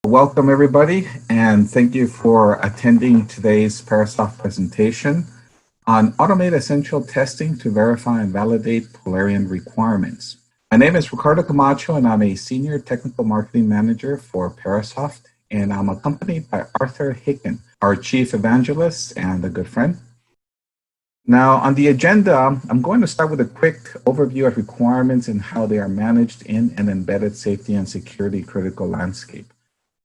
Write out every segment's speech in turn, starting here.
Welcome everybody, and thank you for attending today's Parasoft presentation on Automate Essential Testing to Verify and Validate Polarion Requirements. My name is Ricardo Camacho, and I'm a Senior Technical Marketing Manager for Parasoft, and I'm accompanied by Arthur Hicken, our Chief Evangelist and a good friend. Now, on the agenda, I'm going to start with a quick overview of requirements and how they are managed in an embedded safety and security critical landscape.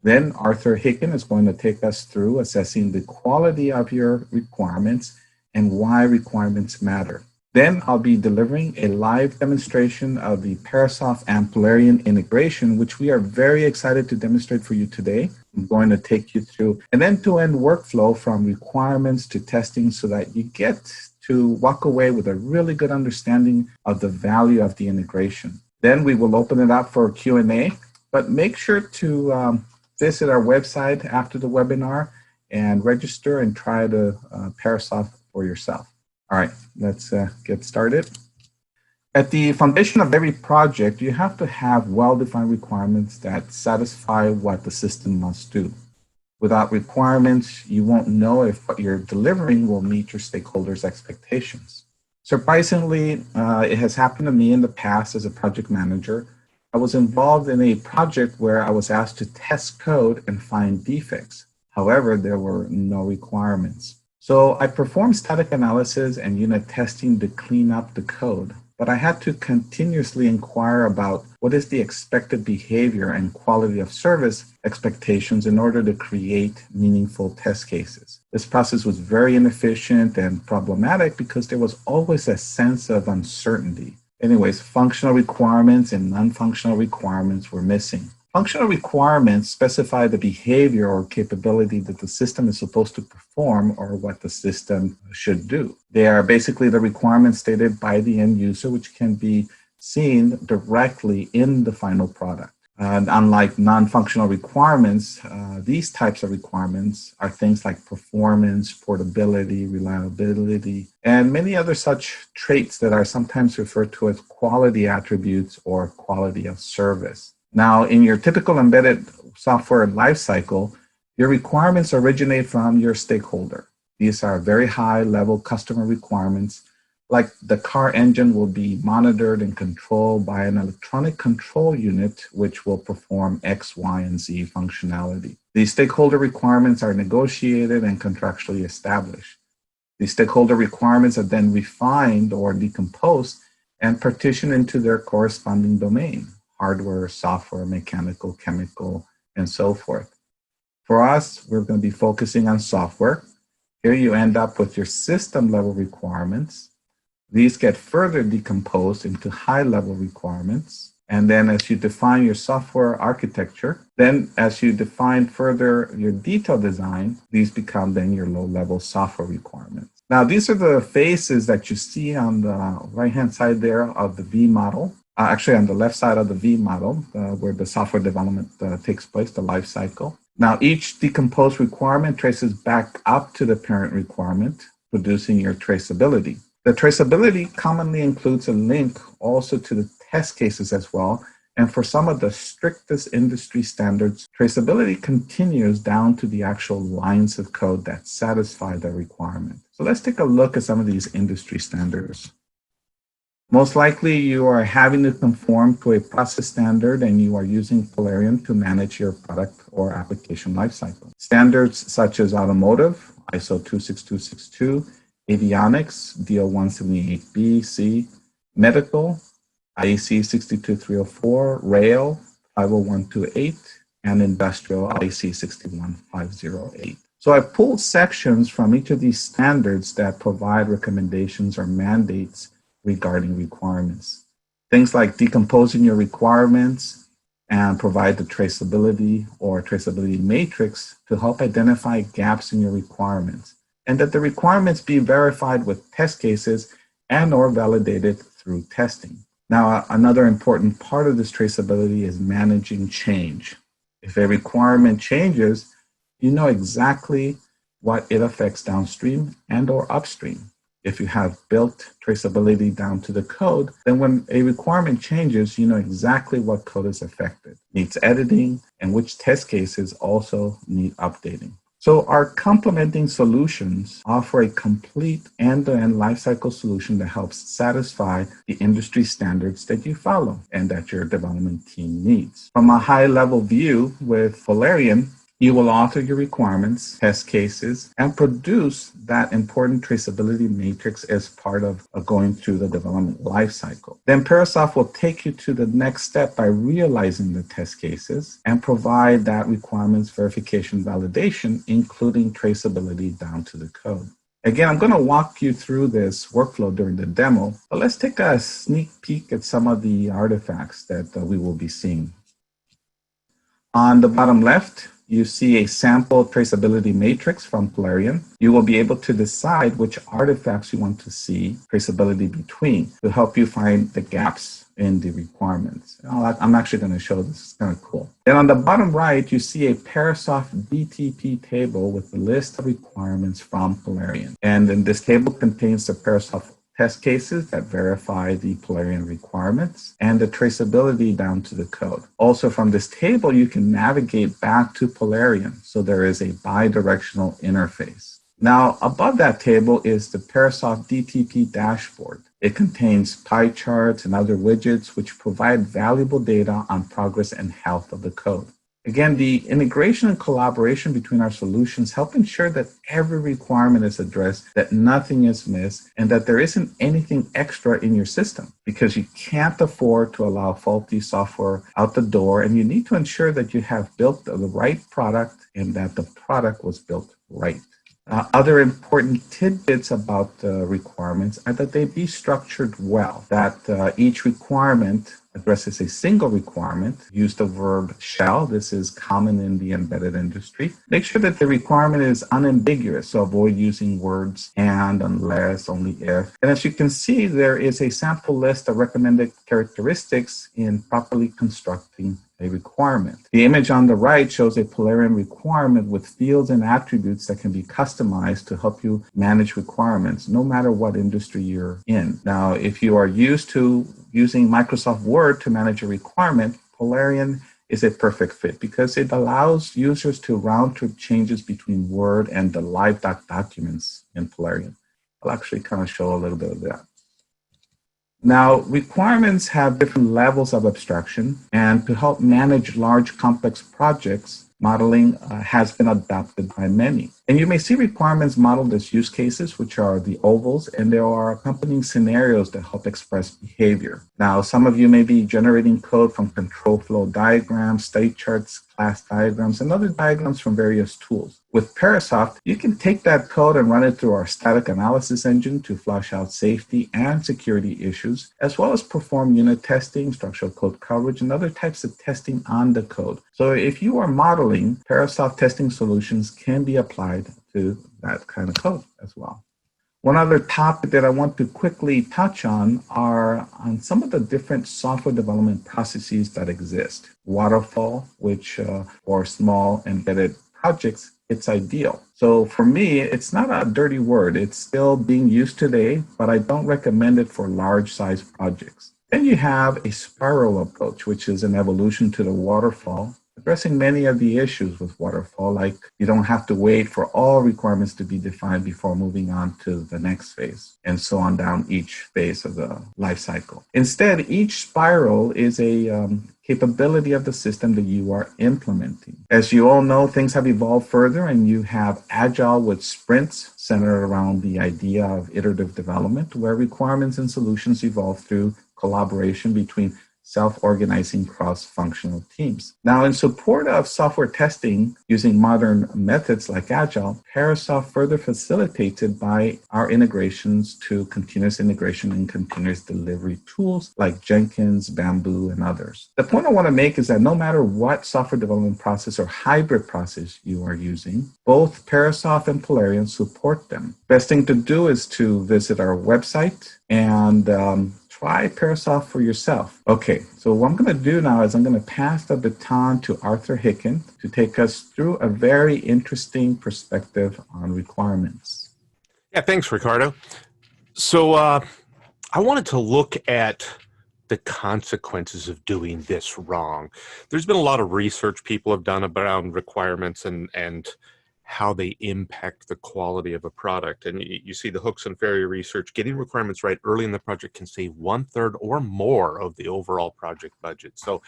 Then Arthur Hicken is going to take us through assessing the quality of your requirements and why requirements matter. Then I'll be delivering a live demonstration of the Parasoft and Polarion integration, which we are very excited to demonstrate for you today. I'm going to take you through an end-to-end workflow from requirements to testing so that you get to walk away with a really good understanding of the value of the integration. Then we will open it up for Q&A, but make sure to visit our website after the webinar and register and try the Parasoft for yourself. All right, let's get started. At the foundation of every project, you have to have well-defined requirements that satisfy what the system must do. Without requirements, you won't know if what you're delivering will meet your stakeholders' expectations. Surprisingly, it has happened to me in the past as a project manager. I was involved in a project where I was asked to test code and find defects. However, there were no requirements. So I performed static analysis and unit testing to clean up the code, but I had to continuously inquire about what is the expected behavior and quality of service expectations in order to create meaningful test cases. This process was very inefficient and problematic because there was always a sense of uncertainty. Anyways, functional requirements and non-functional requirements were missing. Functional requirements specify the behavior or capability that the system is supposed to perform or what the system should do. They are basically the requirements stated by the end user, which can be seen directly in the final product. And unlike non-functional requirements, these types of requirements are things like performance, portability, reliability, and many other such traits that are sometimes referred to as quality attributes or quality of service. Now, in your typical embedded software lifecycle, your requirements originate from your stakeholder. These are very high-level customer requirements, like the car engine will be monitored and controlled by an electronic control unit, which will perform X, Y, and Z functionality. These stakeholder requirements are negotiated and contractually established. These stakeholder requirements are then refined or decomposed and partitioned into their corresponding domain: hardware, software, mechanical, chemical, and so forth. For us, we're going to be focusing on software. Here you end up with your system-level requirements. These get further decomposed into high-level requirements. And then as you define your software architecture, then as you define further your detailed design, these become then your low-level software requirements. Now, these are the phases that you see on the right-hand side there of the V model. Actually, on the left side of the V model, where the software development takes place, the life cycle. Now, each decomposed requirement traces back up to the parent requirement, producing your traceability. The traceability commonly includes a link also to the test cases as well. And for some of the strictest industry standards, traceability continues down to the actual lines of code that satisfy the requirement. So let's take a look at some of these industry standards. Most likely you are having to conform to a process standard and you are using Polarion to manage your product or application lifecycle. Standards such as Automotive, ISO 26262, Avionics, DO178B, C, Medical, IEC 62304, Rail, 50128, and Industrial, IEC 61508. So I pulled sections from each of these standards that provide recommendations or mandates regarding requirements. Things like decomposing your requirements and provide the traceability or traceability matrix to help identify gaps in your requirements, and that the requirements be verified with test cases and or validated through testing. Now, another important part of this traceability is managing change. If a requirement changes, you know exactly what it affects downstream and or upstream. If you have built traceability down to the code, then when a requirement changes, you know exactly what code is affected, needs editing, and which test cases also need updating. So our complementing solutions offer a complete end-to-end lifecycle solution that helps satisfy the industry standards that you follow and that your development team needs. From a high-level view with Polarion, you will author your requirements, test cases, and produce that important traceability matrix as part of going through the development lifecycle. Then Parasoft will take you to the next step by realizing the test cases and provide that requirements verification validation, including traceability down to the code. Again, I'm going to walk you through this workflow during the demo, but let's take a sneak peek at some of the artifacts that we will be seeing. On the bottom left, you see a sample traceability matrix from Polarion. You will be able to decide which artifacts you want to see traceability between to help you find the gaps in the requirements. I'm actually going to show this. It's kind of cool. Then on the bottom right, you see a Parasoft DTP table with the list of requirements from Polarion. And then this table contains the Parasoft test cases that verify the Polarion requirements and the traceability down to the code. Also from this table, you can navigate back to Polarion, so there is a bi-directional interface. Now, above that table is the Parasoft DTP dashboard. It contains pie charts and other widgets which provide valuable data on progress and health of the code. Again, the integration and collaboration between our solutions help ensure that every requirement is addressed, that nothing is missed, and that there isn't anything extra in your system, because you can't afford to allow faulty software out the door, and you need to ensure that you have built the right product and that the product was built right. Other important tidbits about the requirements are that they be structured well, that each requirement addresses a single requirement. Use the verb shall. This is common in the embedded industry. Make sure that the requirement is unambiguous, so avoid using words and, unless, only if. And as you can see, there is a sample list of recommended characteristics in properly constructing a requirement. The image on the right shows a Polarion requirement with fields and attributes that can be customized to help you manage requirements, no matter what industry you're in. Now, if you are used to using Microsoft Word to manage a requirement, Polarion is a perfect fit because it allows users to round trip changes between Word and the live documents in Polarion. I'll actually kind of show a little bit of that. Now, requirements have different levels of abstraction, and to help manage large, complex projects, modeling has been adopted by many. And you may see requirements modeled as use cases, which are the ovals, and there are accompanying scenarios that help express behavior. Now, some of you may be generating code from control flow diagrams, state charts, class diagrams, and other diagrams from various tools. With Parasoft, you can take that code and run it through our static analysis engine to flush out safety and security issues, as well as perform unit testing, structural code coverage, and other types of testing on the code. So if you are modeling, Parasoft testing solutions can be applied to that kind of code as well. One other topic that I want to quickly touch on are on some of the different software development processes that exist. Waterfall, which for small embedded projects, it's ideal. So for me, it's not a dirty word. It's still being used today, but I don't recommend it for large size projects. Then you have a spiral approach, which is an evolution to the waterfall, addressing many of the issues with waterfall, like you don't have to wait for all requirements to be defined before moving on to the next phase, and so on down each phase of the life cycle. Instead, each spiral is a capability of the system that you are implementing. As you all know, things have evolved further, and you have Agile with sprints centered around the idea of iterative development, where requirements and solutions evolve through collaboration between self-organizing cross-functional teams. Now, in support of software testing using modern methods like Agile, Parasoft further facilitates it by our integrations to continuous integration and continuous delivery tools like Jenkins, Bamboo, and others. The point I want to make is that no matter what software development process or hybrid process you are using, both Parasoft and Polarion support them. Best thing to do is to visit our website and try Parasoft for yourself. Okay, so what I'm going to do now is I'm going to pass the baton to Arthur Hicken to take us through a very interesting perspective on requirements. Yeah, thanks, Ricardo. So I wanted to look at the consequences of doing this wrong. There's been a lot of research people have done around requirements and how they impact the quality of a product. And you see the hooks and ferry research. Getting requirements right early in the project can save 1/3 or more of the overall project budget. So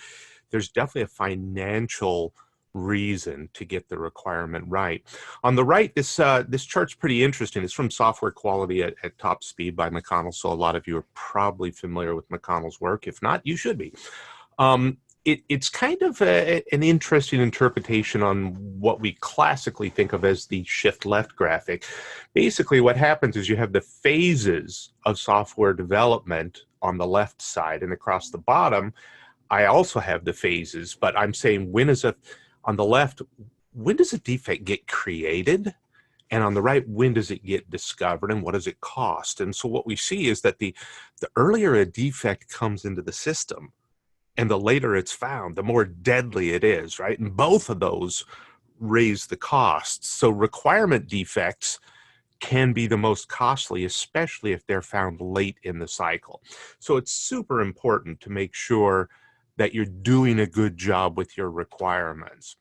there's definitely a financial reason to get the requirement right. On the right, this chart's pretty interesting. It's from Software Quality at Top Speed by McConnell, so a lot of you are probably familiar with McConnell's work. If not, you should be. It's kind of an interesting interpretation on what we classically think of as the shift left graphic. Basically, what happens is you have the phases of software development on the left side, and across the bottom, I also have the phases, but I'm saying on the left, when does a defect get created? And on the right, when does it get discovered and what does it cost? And so what we see is that the earlier a defect comes into the system and the later it's found, the more deadly it is, right? And both of those raise the costs. So requirement defects can be the most costly, especially if they're found late in the cycle. So it's super important to make sure that you're doing a good job with your requirements.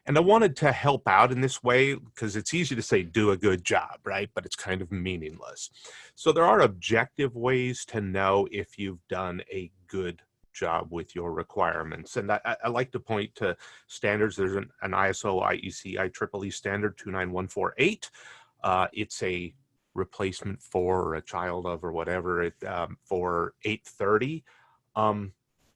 And I wanted to help out in this way because it's easy to say do a good job, right? But it's kind of meaningless. So there are objective ways to know if you've done a good job with your requirements. And I like to point to standards. There's an ISO IEC IEEE standard 29148. It's a replacement for or a child of or whatever for 830.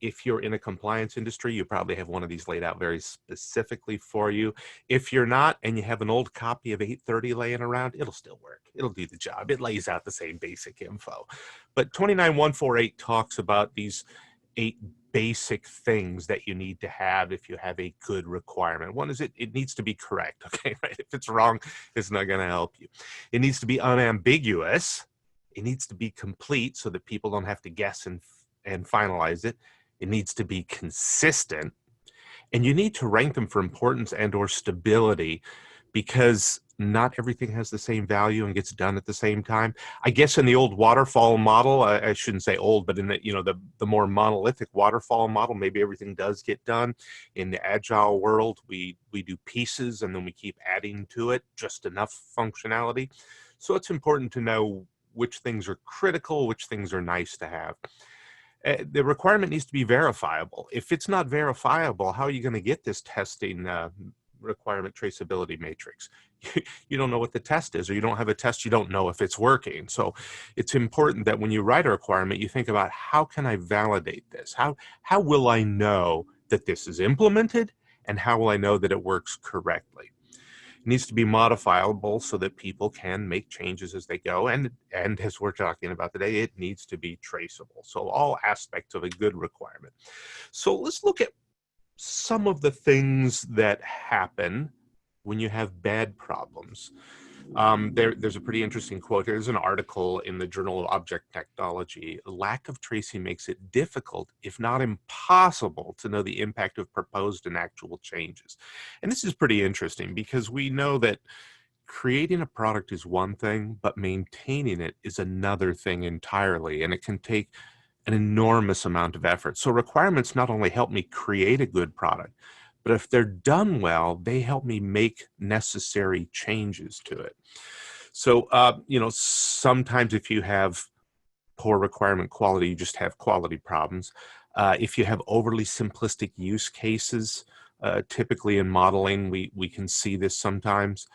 If you're in a compliance industry, you probably have one of these laid out very specifically for you. If you're not and you have an old copy of 830 laying around, it'll still work. It'll do the job. It lays out the same basic info. But 29148 talks about these 8 basic things that you need to have if you have a good requirement. One is it needs to be correct, okay, right? If it's wrong, it's not going to help you. It needs to be unambiguous. It needs to be complete so that people don't have to guess and finalize it. It needs to be consistent, and you need to rank them for importance and or stability because not everything has the same value and gets done at the same time. I guess in the old waterfall model, I shouldn't say old, but in the more monolithic waterfall model, maybe everything does get done. In the agile world, we do pieces and then we keep adding to it just enough functionality. So it's important to know which things are critical, which things are nice to have. The requirement needs to be verifiable. If it's not verifiable, how are you going to get this testing requirement traceability matrix? You don't know what the test is, or you don't have a test, you don't know if it's working. So it's important that when you write a requirement, you think about how can I validate this? How will I know that this is implemented, and how will I know that it works correctly? It needs to be modifiable so that people can make changes as they go. And as we're talking about today, it needs to be traceable. So all aspects of a good requirement. So let's look at some of the things that happen when you have bad problems. There's a pretty interesting quote. There's an article in the Journal of Object Technology. Lack of tracing makes it difficult, if not impossible, to know the impact of proposed and actual changes. And this is pretty interesting because we know that creating a product is one thing, but maintaining it is another thing entirely. And it can take an enormous amount of effort. So requirements not only help me create a good product, but if they're done well, they help me make necessary changes to it. So, sometimes if you have poor requirement quality, you just have quality problems. If you have overly simplistic use cases, typically in modeling, we can see this sometimes.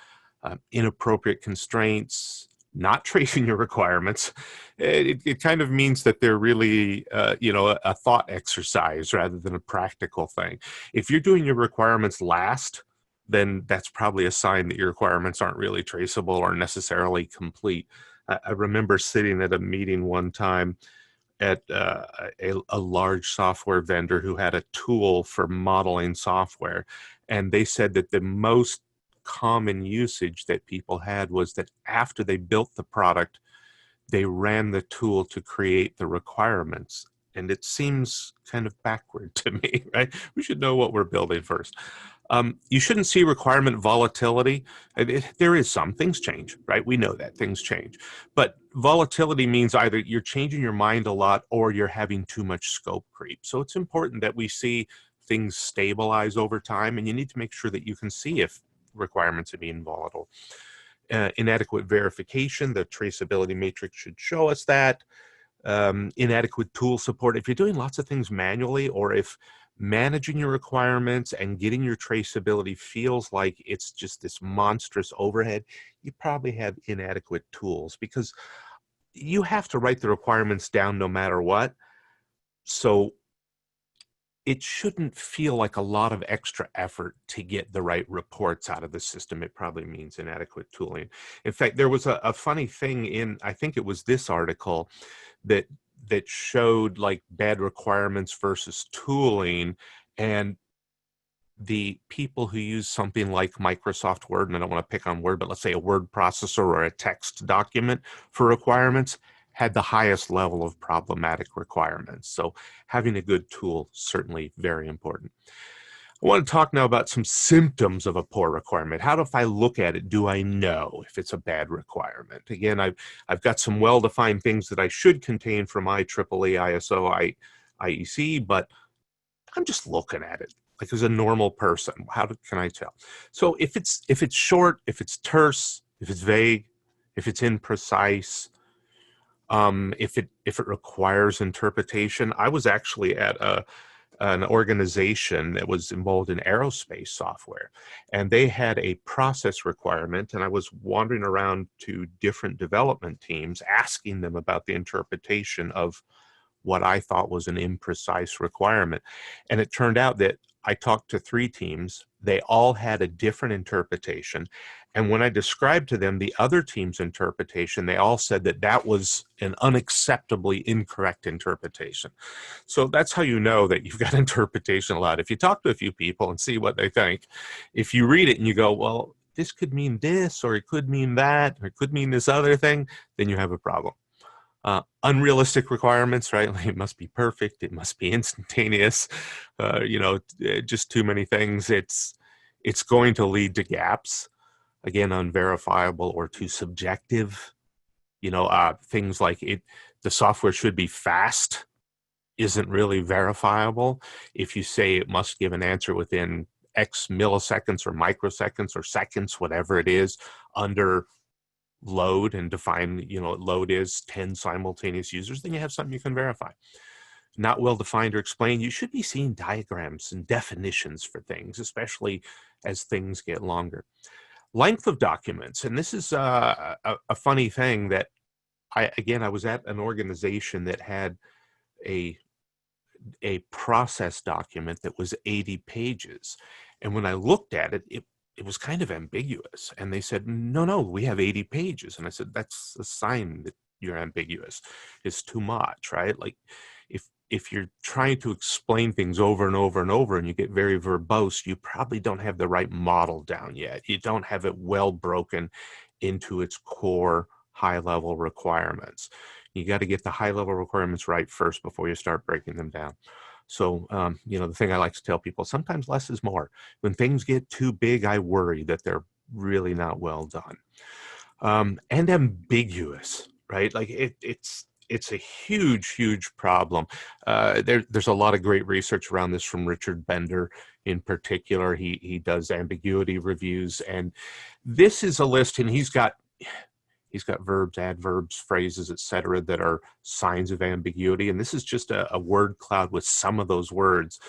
Inappropriate constraints, not tracing your requirements, it kind of means that they're really, a thought exercise rather than a practical thing. If you're doing your requirements last, then that's probably a sign that your requirements aren't really traceable or necessarily complete. I remember sitting at a meeting one time at a large software vendor who had a tool for modeling software, and they said that the most common usage that people had was that after they built the product, they ran the tool to create the requirements. And it seems kind of backward to me, right? We should know what we're building first. You shouldn't see requirement volatility. There is some things change, right? We know that things change, but volatility means either you're changing your mind a lot or you're having too much scope creep. So it's important that we see things stabilize over time, and you need to make sure that you can see if requirements are being volatile. Inadequate verification, the traceability matrix should show us that. Inadequate tool support. If you're doing lots of things manually, or if managing your requirements and getting your traceability feels like it's just this monstrous overhead, you probably have inadequate tools, because you have to write the requirements down no matter what. So it shouldn't feel like a lot of extra effort to get the right reports out of the system. It probably means inadequate tooling. In fact, there was a funny thing in, I think it was this article, that showed like bad requirements versus tooling, and the people who use something like Microsoft Word, and I don't want to pick on Word, but let's say a word processor or a text document for requirements, had the highest level of problematic requirements. So having a good tool, certainly very important. I want to talk now about some symptoms of a poor requirement. How do, if I look at it, do I know if it's a bad requirement? Again, I've got some well-defined things that I should contain from IEEE, ISO, IEC, but I'm just looking at it like as a normal person. Can I tell? So if it's short, if it's terse, if it's vague, if it's imprecise, if it requires interpretation. I was actually at an organization that was involved in aerospace software, and they had a process requirement, and I was wandering around to different development teams asking them about the interpretation of what I thought was an imprecise requirement. And it turned out that I talked to 3 teams. They all had a different interpretation. And when I described to them the other team's interpretation, they all said that that was an unacceptably incorrect interpretation. So that's how you know that you've got interpretation allowed. If you talk to a few people and see what they think, if you read it and you go, well, this could mean this, or it could mean that, or it could mean this other thing, then you have a problem. Unrealistic requirements, right? Like it must be perfect. It must be instantaneous. Just too many things. It's going to lead to gaps. Again, unverifiable or too subjective. Things like the software should be fast isn't really verifiable. If you say it must give an answer within X milliseconds or microseconds or seconds, whatever it is, under load, and define, load is 10 simultaneous users, then you have something you can verify. Not well defined or explained. You should be seeing diagrams and definitions for things, especially as things get longer. Length of documents, and this is a funny thing that I was at an organization that had a process document that was 80 pages, and when I looked at it, it was kind of ambiguous. And they said, no, we have 80 pages. And I said, that's a sign that you're ambiguous. It's too much, right? Like if you're trying to explain things over and over and over and you get very verbose, you probably don't have the right model down yet. You don't have it well broken into its core high-level requirements. You got to get the high-level requirements right first before you start breaking them down. So, the thing I like to tell people, sometimes less is more. When things get too big, I worry that they're really not well done. And ambiguous, right? Like it's a huge problem. There's a lot of great research around this from Richard Bender in particular. He does ambiguity reviews, and this is a list, and he's got verbs, adverbs, phrases, etc., that are signs of ambiguity. And this is just a word cloud with some of those words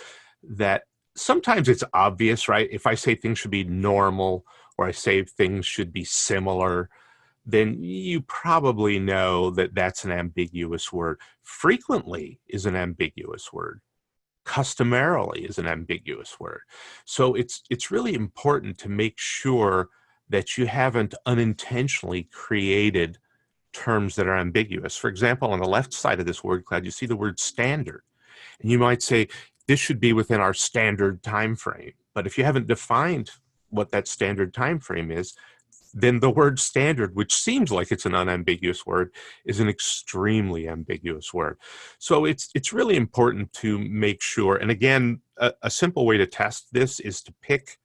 that sometimes it's obvious, right? If I say things should be normal, or I say things should be similar, then you probably know that that's an ambiguous word. Frequently is an ambiguous word. Customarily is an ambiguous word. So it's really important to make sure that you haven't unintentionally created terms that are ambiguous. For example, on the left side of this word cloud, you see the word standard. And you might say, this should be within our standard time frame. But if you haven't defined what that standard time frame is, then the word standard, which seems like it's an unambiguous word, is an extremely ambiguous word. So it's really important to make sure, and again, a simple way to test this is to pick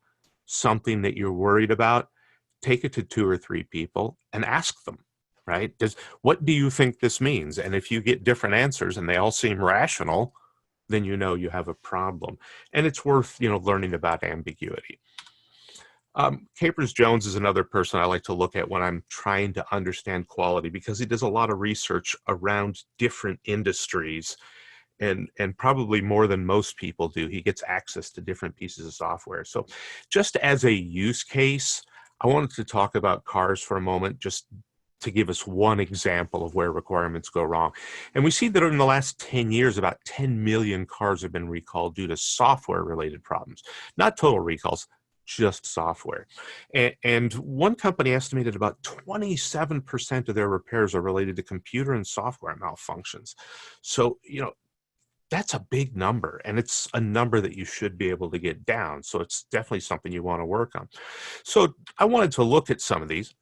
something that you're worried about, take it to 2 or 3 people and ask them, right? What do you think this means? And if you get different answers and they all seem rational, then you know you have a problem. And it's worth, learning about ambiguity. Capers Jones is another person I like to look at when I'm trying to understand quality, because he does a lot of research around different industries, and probably more than most people do. He gets access to different pieces of software. So just as a use case, I wanted to talk about cars for a moment, just to give us one example of where requirements go wrong. And we see that in the last 10 years, about 10 million cars have been recalled due to software-related problems. Not total recalls, just software. And one company estimated about 27% of their repairs are related to computer and software malfunctions. So, that's a big number, and it's a number that you should be able to get down. So it's definitely something you want to work on. So I wanted to look at some of these.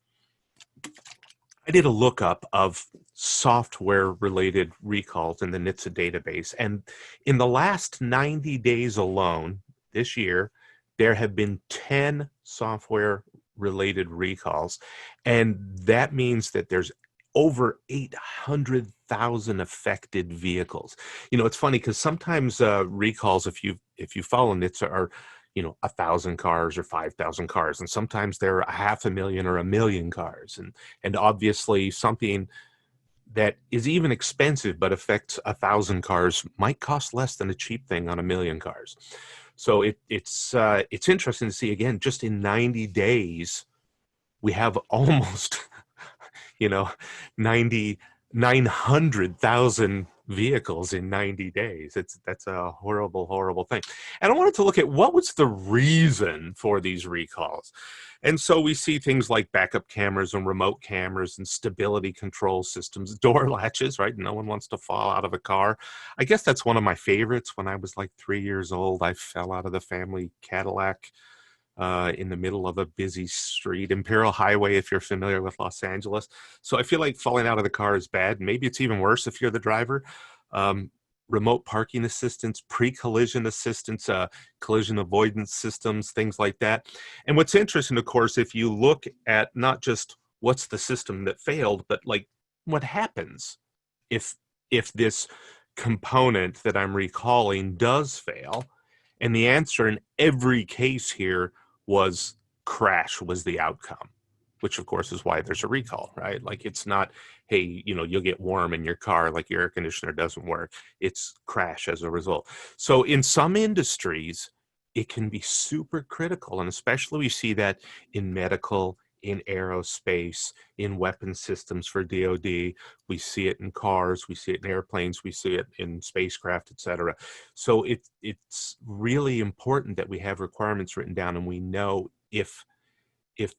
I did a lookup of software-related recalls in the NHTSA database, and in the last 90 days alone, this year, there have been 10 software-related recalls, and that means that there's over 800,000 affected vehicles. It's funny because sometimes recalls, if you follow NHTSA, are 1,000 cars or 5,000 cars, and sometimes they're 500,000 or 1,000,000 cars, and obviously something that is even expensive but affects 1,000 cars might cost less than a cheap thing on 1,000,000 cars. So it's interesting to see, again, just in 90 days we have almost 900,000 vehicles in 90 days. That's a horrible thing. And I wanted to look at what was the reason for these recalls. And so we see things like backup cameras and remote cameras and stability control systems, door latches, right? No one wants to fall out of a car. I guess that's one of my favorites. When I was like 3 years old, I fell out of the family Cadillac in the middle of a busy street, Imperial Highway, if you're familiar with Los Angeles. So I feel like falling out of the car is bad. Maybe it's even worse if you're the driver. Remote parking assistance, pre-collision assistance, collision avoidance systems, things like that. And what's interesting, of course, if you look at not just what's the system that failed, but like what happens if this component that I'm recalling does fail. And the answer in every case here was crash was the outcome, which of course is why there's a recall, right? Like, it's not, hey, you'll get warm in your car, like your air conditioner doesn't work. It's crash as a result. So in some industries, it can be super critical. And especially we see that in medical, in aerospace, in weapon systems for DoD. We see it in cars, we see it in airplanes, we see it in spacecraft, etc. So it's really important that we have requirements written down, and we know if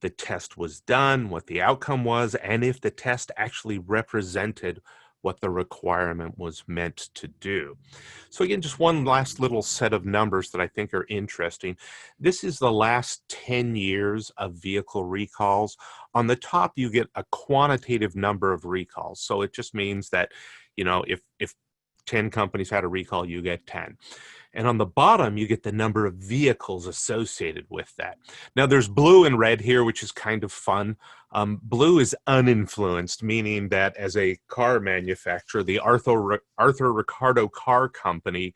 the test was done, what the outcome was, and if the test actually represented what the requirement was meant to do. So again, just one last little set of numbers that I think are interesting. This is the last 10 years of vehicle recalls. On the top, you get a quantitative number of recalls. So it just means that, if 10 companies had a recall, you get 10. And on the bottom, you get the number of vehicles associated with that. Now, there's blue and red here, which is kind of fun. Blue is uninfluenced, meaning that as a car manufacturer, the Arthur Ricardo Car Company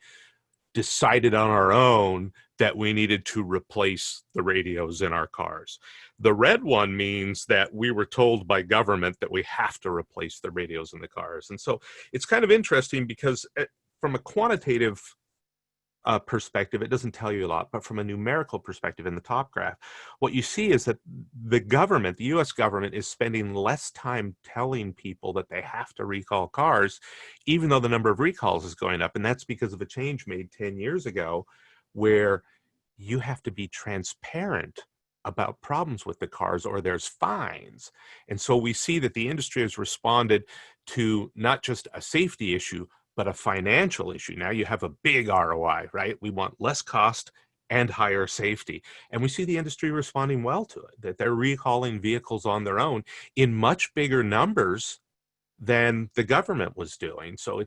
decided on our own that we needed to replace the radios in our cars. The red one means that we were told by government that we have to replace the radios in the cars. And so it's kind of interesting because from a quantitative perspective, it doesn't tell you a lot, but from a numerical perspective in the top graph, what you see is that the government, the US government, is spending less time telling people that they have to recall cars, even though the number of recalls is going up. And that's because of a change made 10 years ago where you have to be transparent about problems with the cars or there's fines. And so we see that the industry has responded to not just a safety issue, but a financial issue. Now you have a big ROI, right? We want less cost and higher safety. And we see the industry responding well to it, that they're recalling vehicles on their own in much bigger numbers than the government was doing. So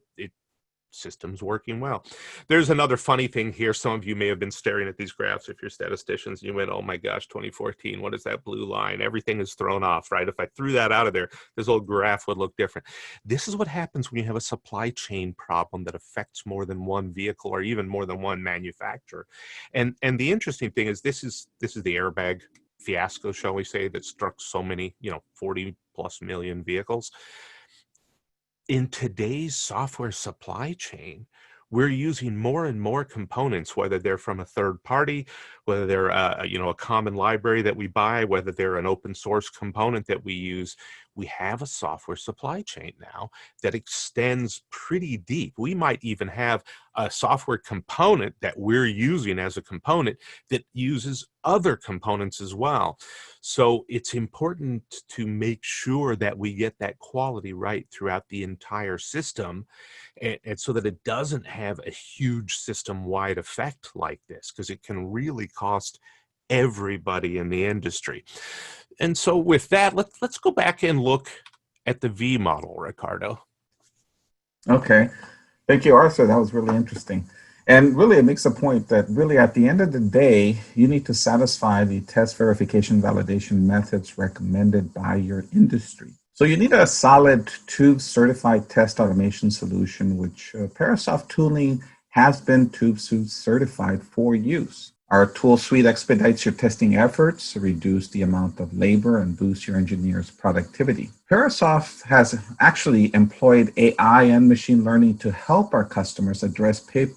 system's working well. There's another funny thing here. Some of you may have been staring at these graphs if you're statisticians. You went, oh my gosh, 2014, what is that blue line? Everything is thrown off, right? If I threw that out of there, this old graph would look different. This is what happens when you have a supply chain problem that affects more than one vehicle or even more than one manufacturer. And the interesting thing is this is the airbag fiasco, shall we say, that struck so many, 40 plus million vehicles. In today's software supply chain, we're using more and more components, whether they're from a third party, whether they're a common library that we buy, whether they're an open source component that we use. We have a software supply chain now that extends pretty deep. We might even have a software component that we're using as a component that uses other components as well. So it's important to make sure that we get that quality right throughout the entire system, and so that it doesn't have a huge system-wide effect like this, because it can really cost everybody in the industry. And so with that, let's go back and look at the V model, Ricardo. Okay. Thank you, Arthur. That was really interesting. And really, it makes a point that really at the end of the day, you need to satisfy the test verification validation methods recommended by your industry. So you need a solid tube certified test automation solution, which Parasoft tooling has been tube certified for use. Our tool suite expedites your testing efforts, reduce the amount of labor, and boost your engineers' productivity. Parasoft has actually employed AI and machine learning to help our customers address pain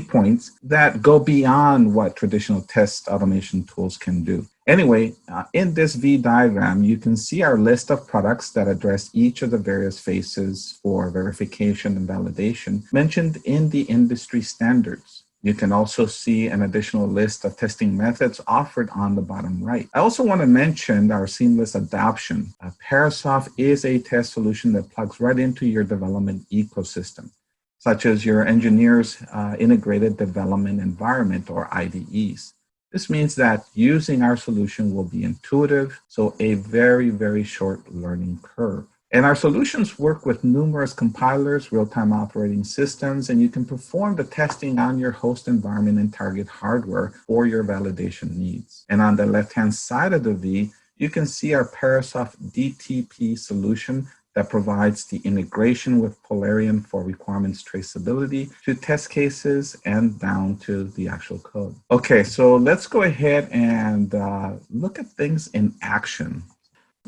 points that go beyond what traditional test automation tools can do. Anyway, in this V diagram, you can see our list of products that address each of the various phases for verification and validation mentioned in the industry standards. You can also see an additional list of testing methods offered on the bottom right. I also want to mention our seamless adoption. Parasoft is a test solution that plugs right into your development ecosystem, such as your engineers' integrated development environment, or IDEs. This means that using our solution will be intuitive, so a very, very short learning curve. And our solutions work with numerous compilers, real-time operating systems, and you can perform the testing on your host environment and target hardware for your validation needs. And on the left-hand side of the V, you can see our Parasoft DTP solution that provides the integration with Polarion for requirements traceability to test cases and down to the actual code. Okay, so let's go ahead and look at things in action.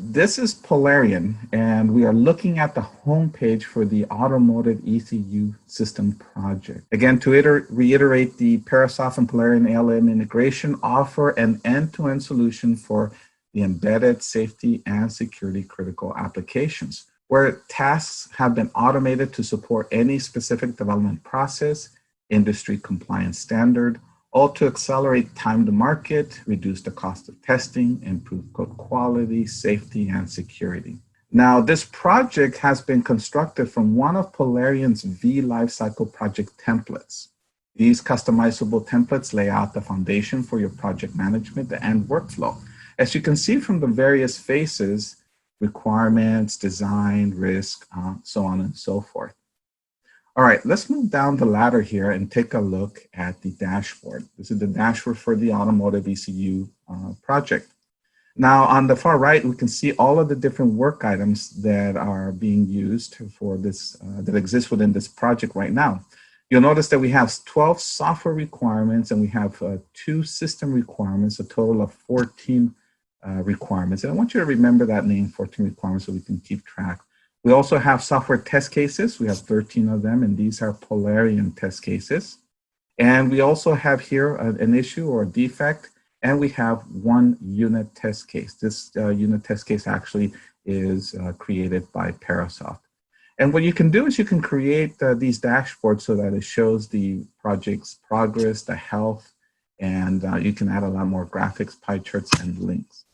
This is Polarion, and we are looking at the homepage for the Automotive ECU system project. Again, to reiterate, the Parasoft and Polarion ALN integration offer an end-to-end solution for the embedded safety and security critical applications, where tasks have been automated to support any specific development process, industry compliance standard, all to accelerate time to market, reduce the cost of testing, improve code quality, safety, and security. Now, this project has been constructed from one of Polarion's V lifecycle project templates. These customizable templates lay out the foundation for your project management and workflow. As you can see from the various phases, requirements, design, risk, so on and so forth. All right, let's move down the ladder here and take a look at the dashboard. This is the dashboard for the Automotive ECU project. Now, on the far right, we can see all of the different work items that are being used for this, that exist within this project right now. You'll notice that we have 12 software requirements and we have 2 system requirements, a total of 14 requirements. And I want you to remember that name, 14 requirements, so we can keep track. We also have software test cases. We have 13 of them, and these are Polarion test cases. And we also have here an issue or a defect, and we have 1 unit test case. This unit test case actually is created by Parasoft. And what you can do is you can create these dashboards so that it shows the project's progress, the health, and you can add a lot more graphics, pie charts, and links.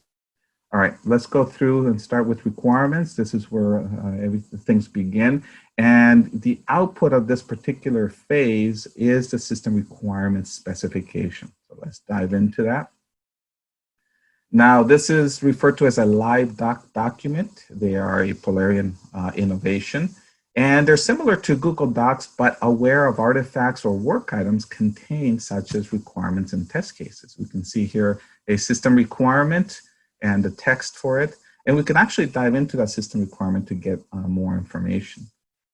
All right, let's go through and start with requirements. This is where things begin. And the output of this particular phase is the system requirements specification. So let's dive into that. Now, this is referred to as a live document. They are a Polarion innovation. And they're similar to Google Docs, but aware of artifacts or work items contained, such as requirements and test cases. We can see here a system requirement and the text for it. And we can actually dive into that system requirement to get more information.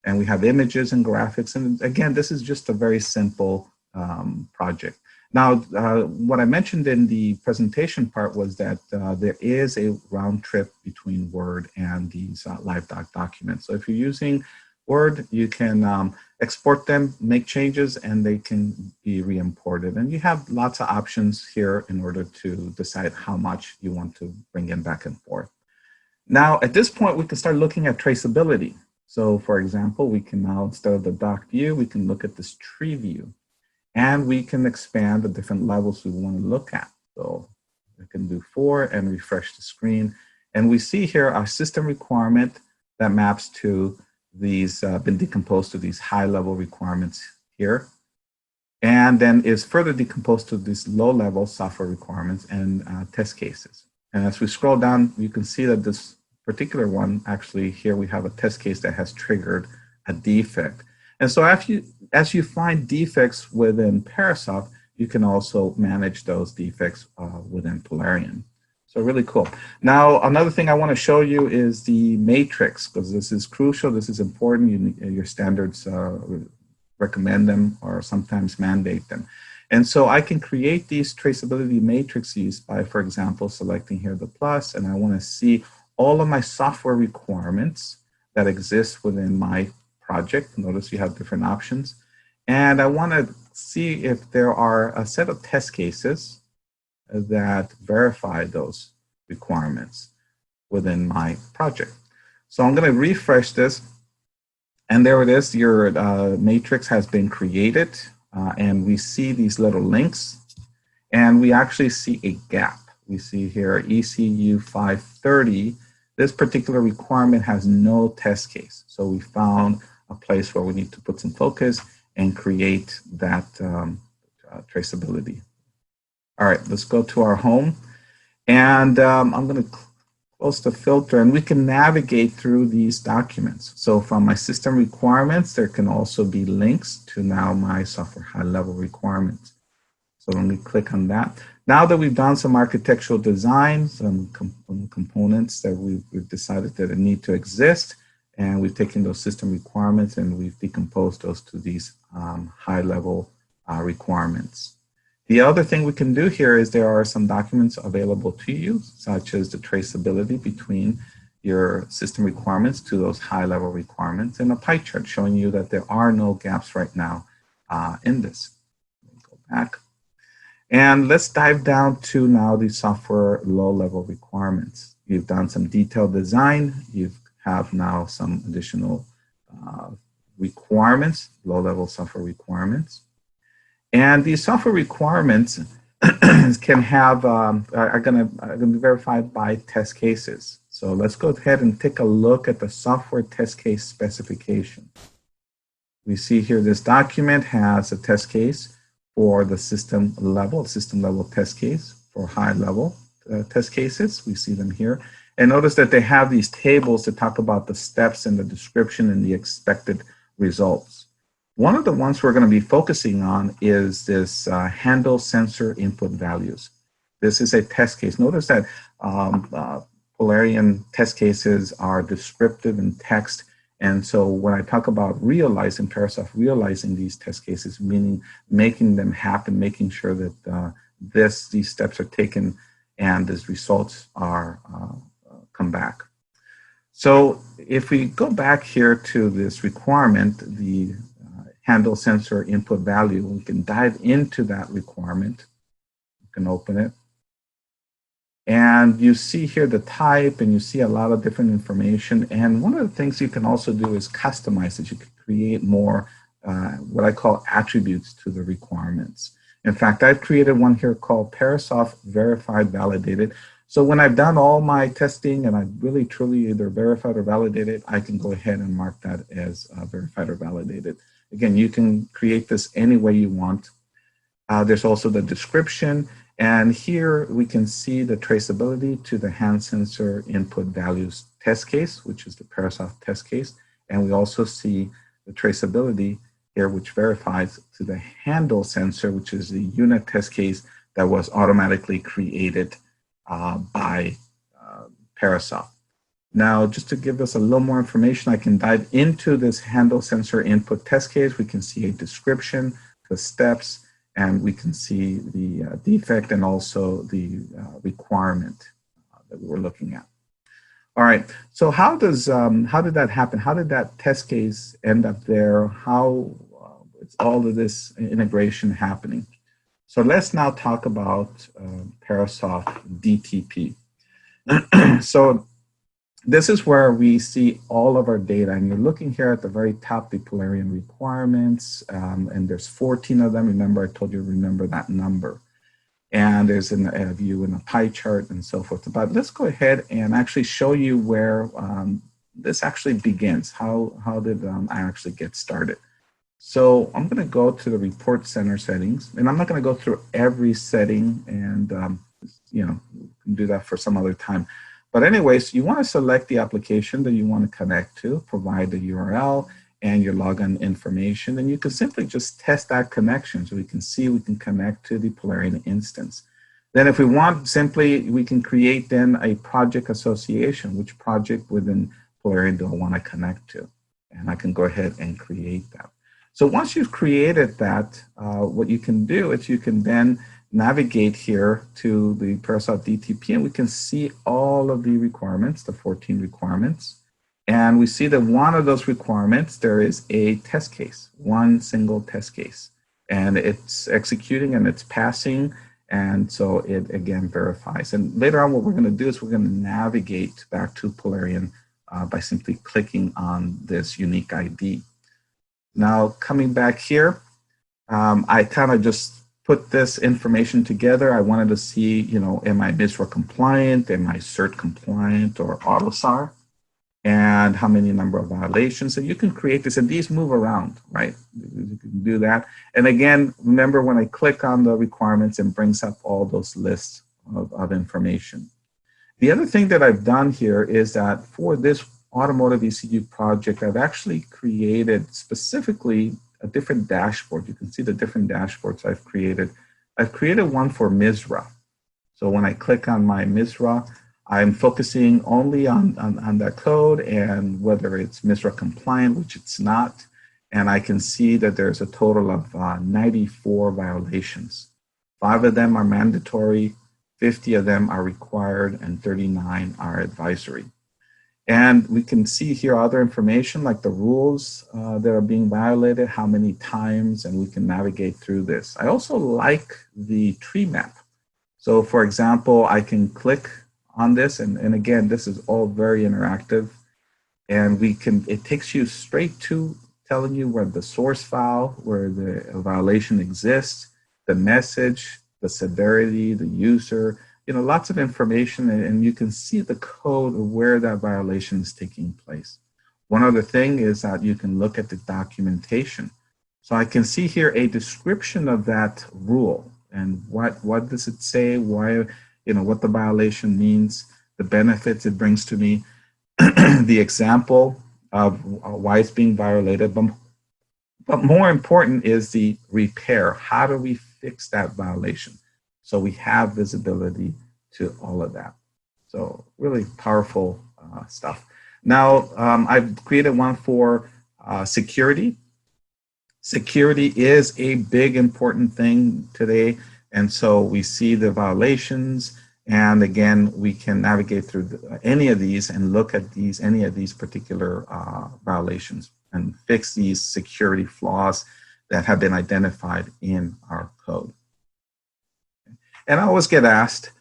And we have images and graphics. And again, this is just a very simple project. Now, what I mentioned in the presentation part was that there is a round trip between Word and these LiveDoc documents. So if you're using Word, you can export them, make changes, and they can be re-imported. And you have lots of options here in order to decide how much you want to bring in back and forth. Now, at this point, we can start looking at traceability. So for example, we can now, instead of the doc view, we can look at this tree view. And we can expand the different levels we want to look at. So we can do 4 and refresh the screen. And we see here our system requirement that maps to these, been decomposed to these high-level requirements here. And then is further decomposed to these low-level software requirements and test cases. And as we scroll down, you can see that this particular one, actually here we have a test case that has triggered a defect. And so as you find defects within Parasoft, you can also manage those defects within Polarion. So really cool. Now, another thing I want to show you is the matrix, because this is crucial, this is important. Your standards recommend them or sometimes mandate them. And so I can create these traceability matrices by, for example, selecting here the plus, and I want to see all of my software requirements that exist within my project. Notice you have different options. And I want to see if there are a set of test cases that verify those requirements within my project. So I'm going to refresh this. And there it is. Your matrix has been created. And we see these little links. And we actually see a gap. We see here ECU 530. This particular requirement has no test case. So we found a place where we need to put some focus and create that traceability. All right, let's go to our home. And I'm going to close the filter, and we can navigate through these documents. So from my system requirements, there can also be links to now my software high-level requirements. So let me click on that. Now that we've done some architectural design, some components that we've decided that need to exist, and we've taken those system requirements and we've decomposed those to these high-level requirements. The other thing we can do here is there are some documents available to you, such as the traceability between your system requirements to those high-level requirements, and a pie chart showing you that there are no gaps right now in this. Let me go back. And let's dive down to now the software low-level requirements. You've done some detailed design. You have now some additional requirements, low-level software requirements. And these software requirements can have, are going to be verified by test cases. So let's go ahead and take a look at the software test case specification. We see here this document has a test case for the system level test case for high level test cases. We see them here. And notice that they have these tables to talk about the steps and the description and the expected results. One of the ones we're going to be focusing on is this handle sensor input values. This is a test case. Notice that Polarion test cases are descriptive in text. And so when I talk about realizing, Parasoft realizing these test cases, meaning making them happen, making sure that these steps are taken and these results are come back. So if we go back here to this requirement, the handle sensor input value, we can dive into that requirement. You can open it. And you see here the type, and you see a lot of different information. And one of the things you can also do is customize it. You can create more what I call attributes to the requirements. In fact, I've created one here called Parasoft Verified Validated. So when I've done all my testing and I've really truly either verified or validated, I can go ahead and mark that as verified or validated. Again, you can create this any way you want. There's also the description. And here we can see the traceability to the hand sensor input values test case, which is the Parasoft test case. And we also see the traceability here, which verifies to the handle sensor, which is the unit test case that was automatically created by Parasoft. Now, just to give us a little more information, I can dive into this handle sensor input test case. We can see a description, the steps, and we can see the defect and also the requirement that we were looking at. All right, so how did that happen? How did that test case end up there? How is all of this integration happening? So let's now talk about Parasoft DTP. So this is where we see all of our data, and you're looking here at the very top, the Polarion requirements, and there's 14 of them. Remember, I told you to remember that number. And there's a view in a pie chart and so forth. But let's go ahead and actually show you where this actually begins. How did I actually get started? So I'm going to go to the report center settings, and I'm not going to go through every setting, and you know, we can do that for some other time. But anyways, you want to select the application that you want to connect to, provide the URL and your login information, and you can simply just test that connection so we can see we can connect to the Polarion instance. Then if we want, simply we can create then a project association. Which project within Polarion do I want to connect to? And I can go ahead and create that. So once you've created that, what you can do is you can then navigate here to the Parasoft DTP, and we can see all of the requirements, the 14 requirements. And we see that one of those requirements, there is a test case, one single test case. And it's executing and it's passing, and so it again verifies. And later on, what we're going to do is we're going to navigate back to Polarion by simply clicking on this unique ID. Now, coming back here, I kind of just put this information together. I wanted to see, you know, am I MISRA compliant? Am I CERT compliant or AUTOSAR? And how many number of violations? And you can create this, and these move around, right? You can do that. And again, remember when I click on the requirements, it brings up all those lists of information. The other thing that I've done here is that for this automotive ECU project, I've actually created specifically a different dashboard. You can see the different dashboards I've created. I've created one for MISRA. So when I click on my MISRA, I'm focusing only on that code and whether it's MISRA compliant, which it's not. And I can see that there's a total of 94 violations. 5 of them are mandatory, 50 of them are required, and 39 are advisory. And we can see here other information like the rules that are being violated, how many times, and we can navigate through this. I also like the tree map. So for example, I can click on this, and again, this is all very interactive, and it takes you straight to telling you where the source file, where the violation exists, the message, the severity, the user, you know, lots of information, and you can see the code of where that violation is taking place. One other thing is that you can look at the documentation. So I can see here a description of that rule and what does it say, why, you know, what the violation means, the benefits it brings to me, the example of why it's being violated, but more important is the repair. How do we fix that violation? So we have visibility to all of that. So really powerful stuff. Now, I've created one for security. Security is a big important thing today. And so we see the violations, and again, we can navigate through any of these and look at any of these particular violations and fix these security flaws that have been identified in our code. And I always get asked,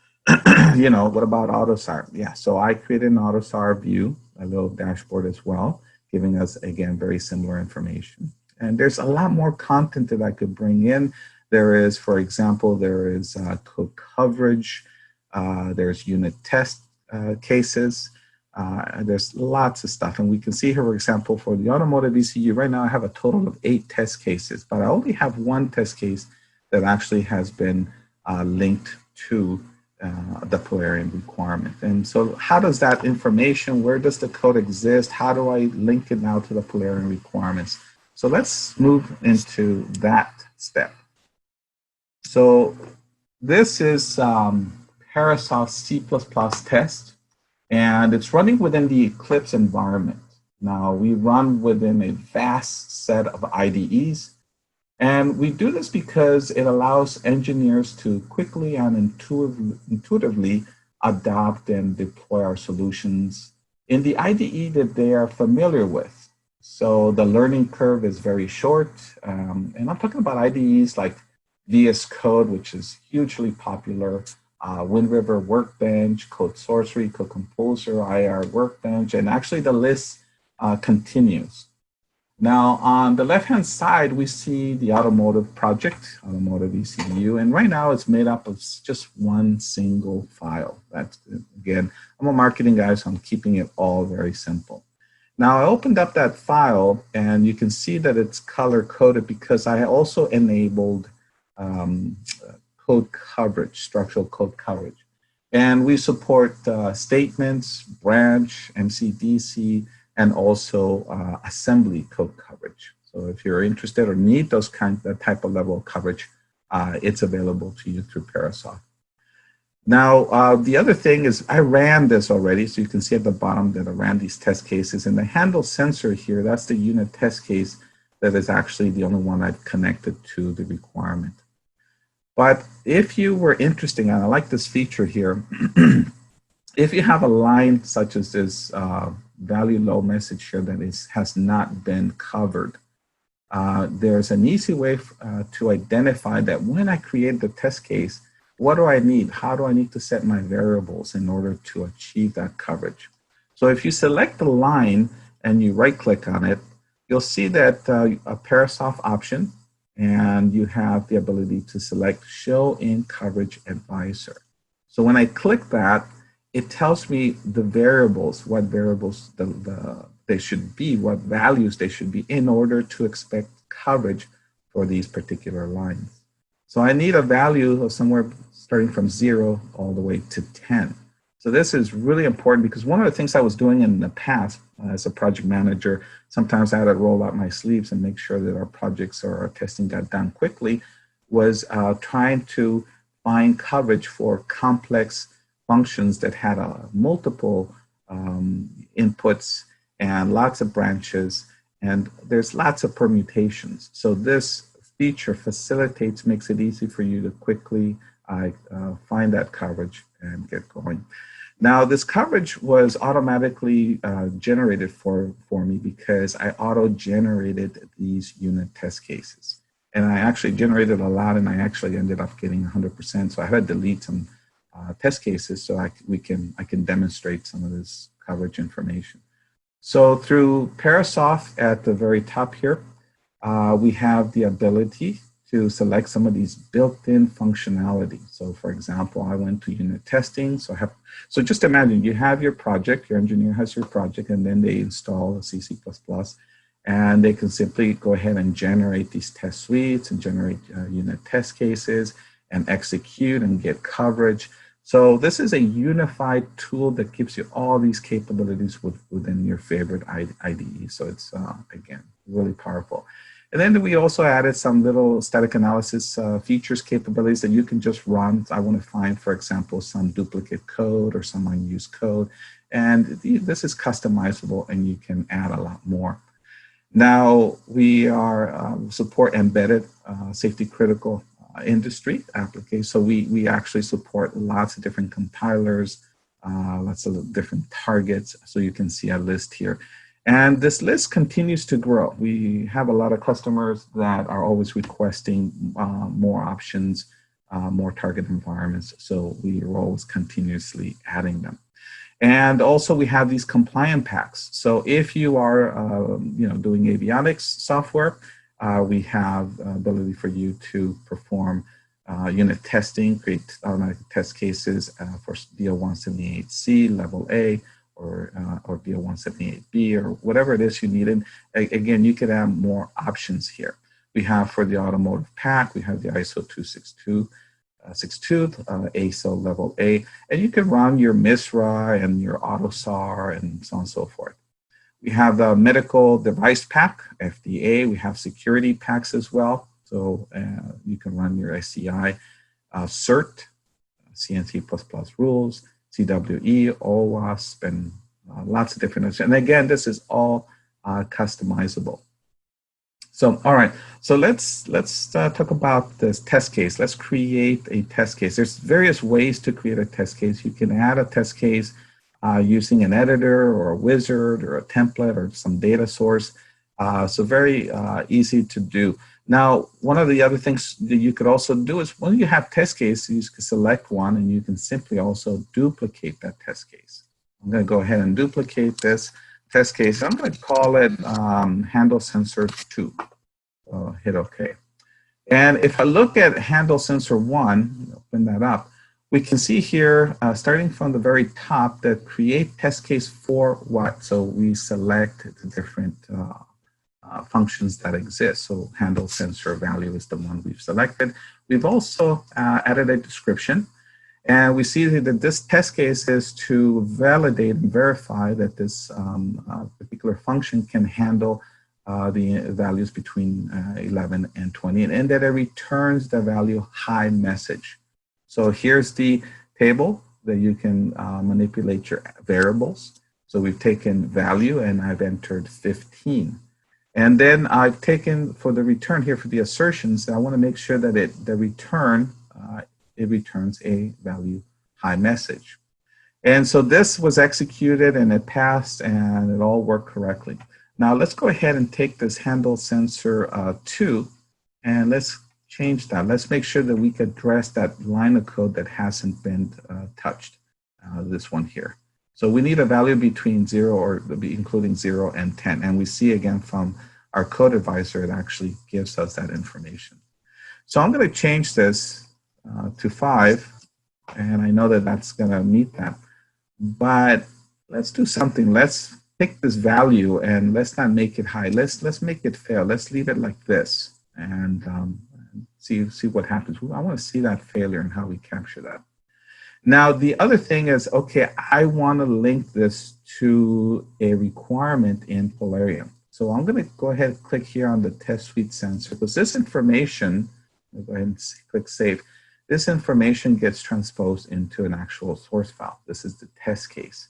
you know, what about AUTOSAR? Yeah, so I created an AUTOSAR view, a little dashboard as well, giving us, again, very similar information. And there's a lot more content that I could bring in. There is, for example, there is code coverage, there's unit test cases, there's lots of stuff. And we can see here, for example, for the automotive ECU, right now I have a total of 8 test cases, but I only have 1 test case that actually has been linked to the Polarion requirement. And so how does that information, where does the code exist? How do I link it now to the Polarion requirements? So let's move into that step. So this is Parasoft C++ test, and it's running within the Eclipse environment. Now, we run within a vast set of IDEs, and we do this because it allows engineers to quickly and intuitively adopt and deploy our solutions in the IDE that they are familiar with. So the learning curve is very short, and I'm talking about IDEs like VS Code, which is hugely popular, Wind River Workbench, Code Sorcery, Code Composer, IR Workbench, and actually the list continues. Now, on the left-hand side, we see the Automotive project, Automotive ECU, and right now it's made up of just one single file. That's, again, I'm a marketing guy, so I'm keeping it all very simple. Now, I opened up that file, and you can see that it's color-coded because I also enabled code coverage, structural code coverage. And we support statements, branch, MCDC, and also assembly code coverage. So if you're interested or need that type of level of coverage, it's available to you through Parasoft. Now, the other thing is I ran this already, so you can see at the bottom that I ran these test cases. And the handle sensor here, that's the unit test case that is actually the only one I've connected to the requirement. But if you were interested, and I like this feature here, if you have a line such as this value low message here that has not been covered, there's an easy way to identify that when I create the test case, what do I need? How do I need to set my variables in order to achieve that coverage? So if you select the line and you right-click on it, you'll see that a Parasoft option, and you have the ability to select Show in Coverage Advisor. So when I click that, it tells me the variables, what variables they should be, what values they should be in order to expect coverage for these particular lines. So I need a value of somewhere starting from 0 all the way to 10. So this is really important because one of the things I was doing in the past as a project manager, sometimes I had to roll out my sleeves and make sure that our projects or our testing got done quickly, was trying to find coverage for complex functions that had multiple inputs and lots of branches, and there's lots of permutations. So this feature facilitates, makes it easy for you to quickly find that coverage and get going. Now, this coverage was automatically generated for me because I auto-generated these unit test cases. And I actually generated a lot, and I actually ended up getting 100%. So I had to delete some test cases so I can demonstrate some of this coverage information. So through Parasoft at the very top here, we have the ability to select some of these built-in functionality. So for example, I went to unit testing. So just imagine you have your project, your engineer has your project, and then they install a C++, and they can simply go ahead and generate these test suites and generate unit test cases and execute and get coverage. So this is a unified tool that gives you all these capabilities within your favorite IDE. So it's, again, really powerful. And then we also added some little static analysis features, capabilities that you can just run. I want to find, for example, some duplicate code or some unused code. And this is customizable, and you can add a lot more. Now, we are support embedded safety critical industry applications. So we actually support lots of different compilers, lots of different targets. So you can see a list here. And this list continues to grow. We have a lot of customers that are always requesting more options, more target environments. So we are always continuously adding them. And also we have these compliant packs. So if you are doing avionics software, we have ability for you to perform unit testing, create automatic test cases for DO178C, level A, or DO178B, or whatever it is you need. And again, you can add more options here. We have for the automotive pack, we have the ISO 262 6 tooth, ASIL level A, and you can run your MISRA and your AutoSAR and so on and so forth. We have the medical device pack, FDA. We have security packs as well. So you can run your SCI, CERT, CNC++ rules, CWE, OWASP, and lots of different. And again, this is all customizable. So, all right. So let's talk about this test case. Let's create a test case. There's various ways to create a test case. You can add a test case using an editor or a wizard or a template or some data source. So very easy to do. Now, one of the other things that you could also do is when you have test cases, you can select one and you can simply also duplicate that test case. I'm going to go ahead and duplicate this test case. I'm going to call it handle sensor 2. Hit OK. And if I look at handle sensor 1, open that up, we can see here, starting from the very top, that create test case for what? So we select the different functions that exist. So handle sensor value is the one we've selected. We've also added a description. And we see that this test case is to validate and verify that this particular function can handle the values between 11 and 20, and that it returns the value high message. So here's the table that you can manipulate your variables. So we've taken value and I've entered 15. And then I've taken for the return here for the assertions, I want to make sure that the return, it returns a value high message. And so this was executed and it passed and it all worked correctly. Now let's go ahead and take this handle sensor 2 and let's change that. Let's make sure that we can address that line of code that hasn't been touched, this one here. So we need a value between 0 or including 0 and 10. And we see again from our code advisor, it actually gives us that information. So I'm going to change this to 5. And I know that that's going to meet that. But let's do something. Let's take this value and let's not make it high. Let's make it fail. Let's leave it like this and see what happens. I want to see that failure and how we capture that. Now, the other thing is, okay, I want to link this to a requirement in Polarion. So I'm going to go ahead and click here on the test suite sensor because this information, I'll go ahead and click save. This information gets transposed into an actual source file. This is the test case.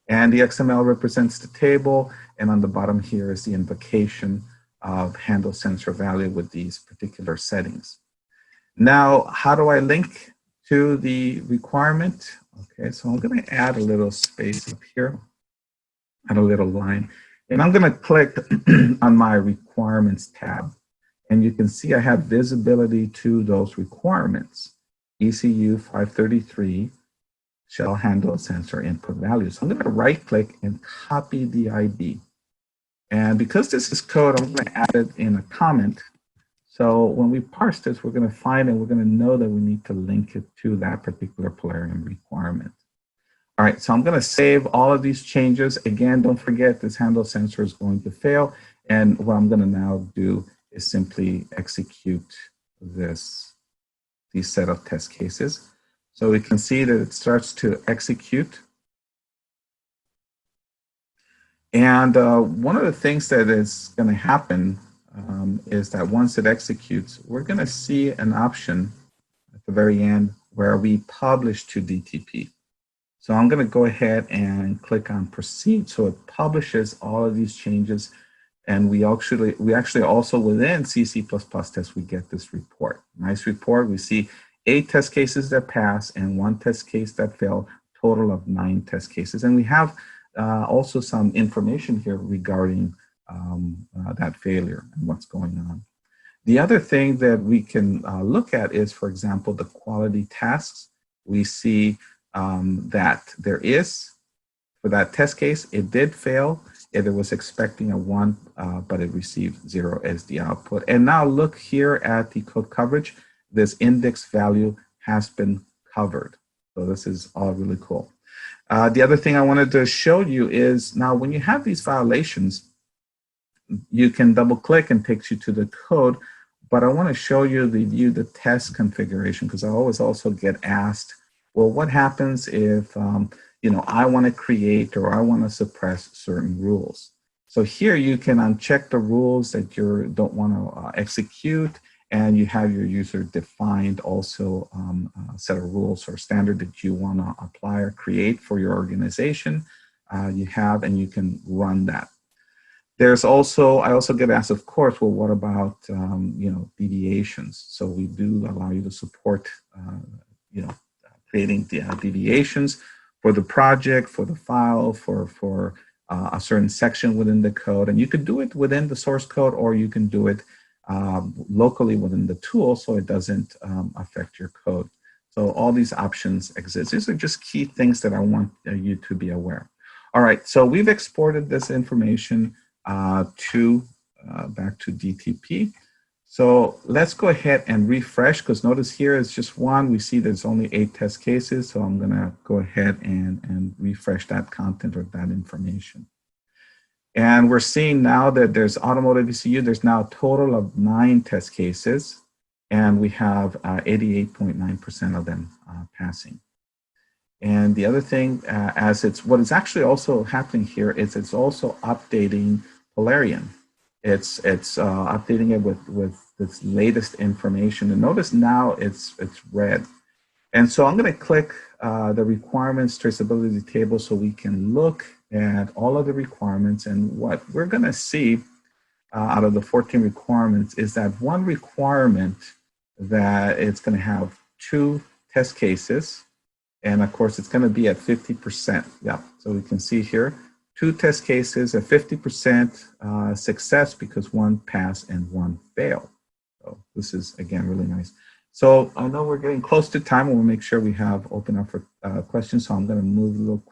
And the XML represents the table. And on the bottom here is the invocation of handle sensor value with these particular settings. Now, how do I link to the requirement? Okay, so I'm going to add a little space up here, add a little line, and I'm going to click on my requirements tab. And you can see I have visibility to those requirements. ECU 533 shall handle sensor input values. So I'm going to right click and copy the ID. And because this is code, I'm going to add it in a comment. So when we parse this, we're going to find and we're going to know that we need to link it to that particular Polarion requirement. All right, so I'm going to save all of these changes. Again, don't forget this handle sensor is going to fail. And what I'm going to now do is simply execute these set of test cases. So we can see that it starts to execute. And one of the things that is going to happen is that once it executes, we're going to see an option at the very end where we publish to DTP. So I'm going to go ahead and click on proceed. So it publishes all of these changes. And we actually also within CC++ test, we get this report. Nice report. We see 8 test cases that pass and 1 test case that fail, total of 9 test cases. And we have also some information here regarding that failure and what's going on. The other thing that we can look at is, for example, the quality tasks. We see that there is, for that test case, it did fail. It was expecting a 1, but it received 0 as the output. And now look here at the code coverage. This index value has been covered. So this is all really cool. The other thing I wanted to show you is now when you have these violations, you can double click and takes you to the code, but I want to show you the test configuration, because I always also get asked, well, what happens if I want to create or I want to suppress certain rules? So here you can uncheck the rules that you don't want to execute, and you have your user defined also set of rules or standard that you want to apply or create for your organization. You have, and you can run that. There's also, I also get asked, of course, well, what about, deviations? So we do allow you to support, creating the deviations for the project, for the file, for a certain section within the code. And you could do it within the source code, or you can do it locally within the tool so it doesn't affect your code. So all these options exist. These are just key things that I want you to be aware. All right, so we've exported this information back to DTP. So let's go ahead and refresh, because notice here it's just one. We see there's only 8 test cases, so I'm gonna go ahead and refresh that content or that information. And we're seeing now that there's Automotive ECU, there's now a total of 9 test cases, and we have 88.9% of them passing. And the other thing, what is actually also happening here is it's also updating Polarion. It's updating it with this latest information. And notice now it's red. And so I'm going to click the requirements traceability table so we can look at all of the requirements. And what we're going to see out of the 14 requirements is that one requirement that it's going to have 2 test cases. And of course, it's going to be at 50%. Yeah, so we can see here, 2 test cases at 50% success because 1 passed and 1 failed. So this is, again, really nice. So I know we're getting close to time. We'll make sure we have open up for questions. So I'm going to move a little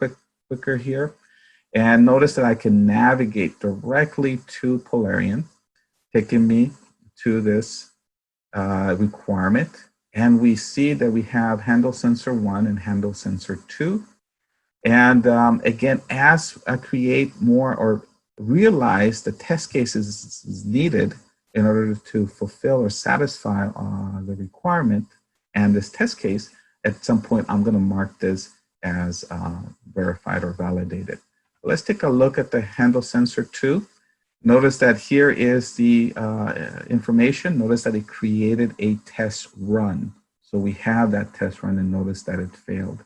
quicker here. And notice that I can navigate directly to Polarion, taking me to this requirement. And we see that we have handle sensor 1 and handle sensor 2. And again, as I create more or realize the test cases is needed in order to fulfill or satisfy the requirement and this test case, at some point, I'm going to mark this as verified or validated. Let's take a look at the handle sensor 2. Notice that here is the information. Notice that it created a test run. So we have that test run, and notice that it failed.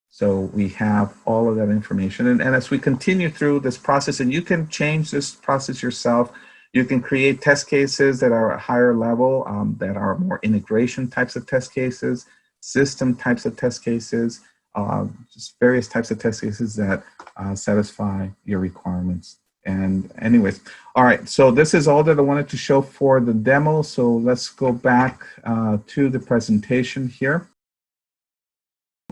So we have all of that information. And as we continue through this process, and you can change this process yourself, you can create test cases that are at higher level, that are more integration types of test cases, system types of test cases, just various types of test cases that satisfy your requirements. And anyways, all right, so this is all that I wanted to show for the demo. So let's go back to the presentation here.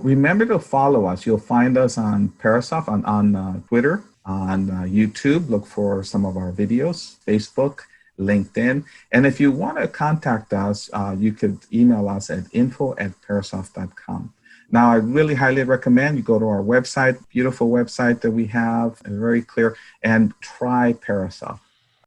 Remember to follow us. You'll find us on Parasoft, on Twitter, on YouTube. Look for some of our videos, Facebook, LinkedIn. And if you want to contact us, you could email us at info@parasoft.com. Now, I really highly recommend you go to our website, beautiful website that we have, very clear, and try Parasoft.